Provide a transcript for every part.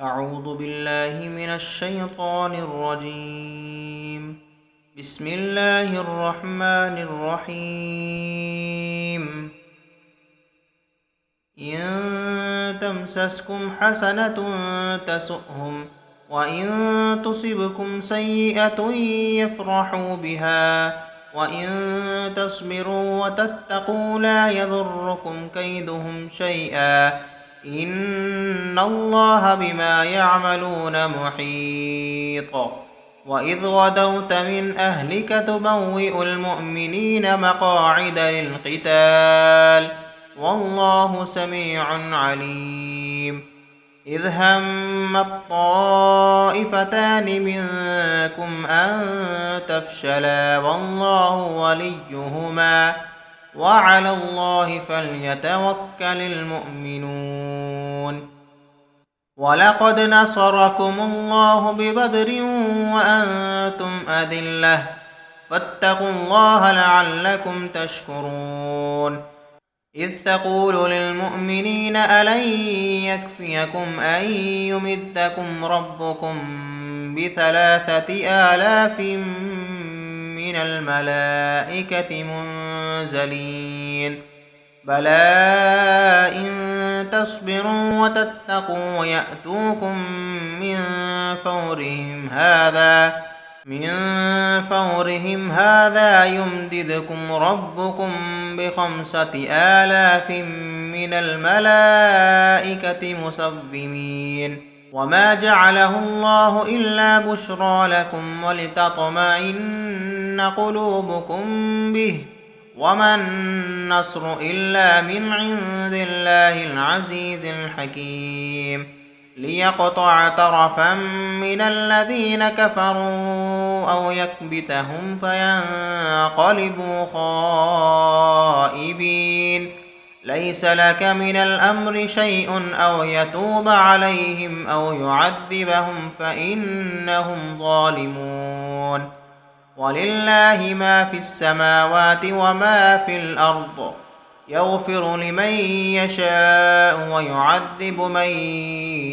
أعوذ بالله من الشيطان الرجيم بسم الله الرحمن الرحيم إن تمسسكم حسنة تسؤهم وإن تصبكم سيئة يفرحوا بها وإن تصبروا وتتقوا لا يضركم كيدهم شيئا إن الله بما يعملون محيط. وإذ غدوت من أهلك تبوئ المؤمنين مقاعد للقتال والله سميع عليم. إذ هم الطائفتان منكم أن تفشلا والله وليهما وعلى الله فليتوكل المؤمنون. ولقد نصركم الله ببدر وأنتم أذلة فاتقوا الله لعلكم تشكرون. إذ تقول للمؤمنين ألن يكفيكم أن يمدكم ربكم ب3,000 من الملائكة منزلين بلى إن تصبروا وتتقوا ويأتوكم من فورهم هذا يمددكم ربكم ب5,000 من الملائكة مسومين. وما جعله الله إلا بشرى لكم ولتطمئن قلوبكم به وما النصر إلا من عند الله العزيز الحكيم. ليقطع طرفا من الذين كفروا أو يكبتهم فينقلبوا خائبين. ليس لك من الأمر شيء أو يتوب عليهم أو يعذبهم فإنهم ظالمون. ولله ما في السماوات وما في الأرض يغفر لمن يشاء ويعذب من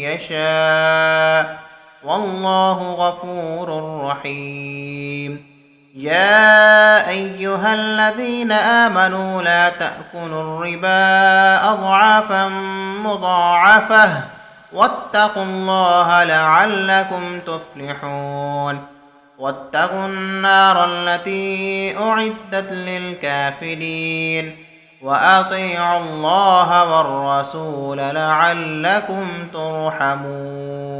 يشاء والله غفور رحيم. يا أيها الذين آمنوا لا تأكلوا الربا أضعافا مضاعفة واتقوا الله لعلكم تفلحون. واتقوا النار التي أعدت للكافرين وأطيعوا الله والرسول لعلكم ترحمون.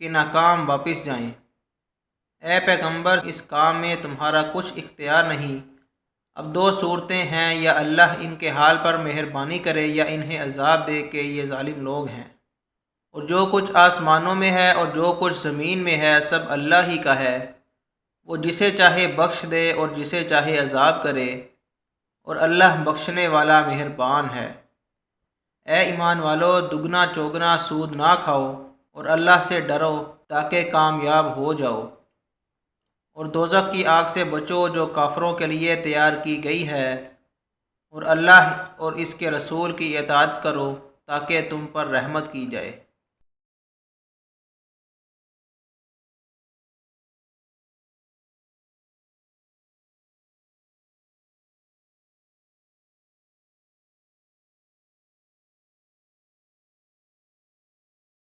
کہ ناکام واپس جائیں۔ اے پیغمبر، اس کام میں تمہارا کچھ اختیار نہیں۔ اب دو صورتیں ہیں، یا اللہ ان کے حال پر مہربانی کرے یا انہیں عذاب دے کہ یہ ظالم لوگ ہیں۔ اور جو کچھ آسمانوں میں ہے اور جو کچھ زمین میں ہے سب اللہ ہی کا ہے۔ وہ جسے چاہے بخش دے اور جسے چاہے عذاب کرے، اور اللہ بخشنے والا مہربان ہے۔ اے ایمان والو، دگنا چوگنا سود نہ کھاؤ اور اللہ سے ڈرو تاکہ کامیاب ہو جاؤ، اور دوزخ کی آگ سے بچو جو کافروں کے لیے تیار کی گئی ہے، اور اللہ اور اس کے رسول کی اطاعت کرو تاکہ تم پر رحمت کی جائے۔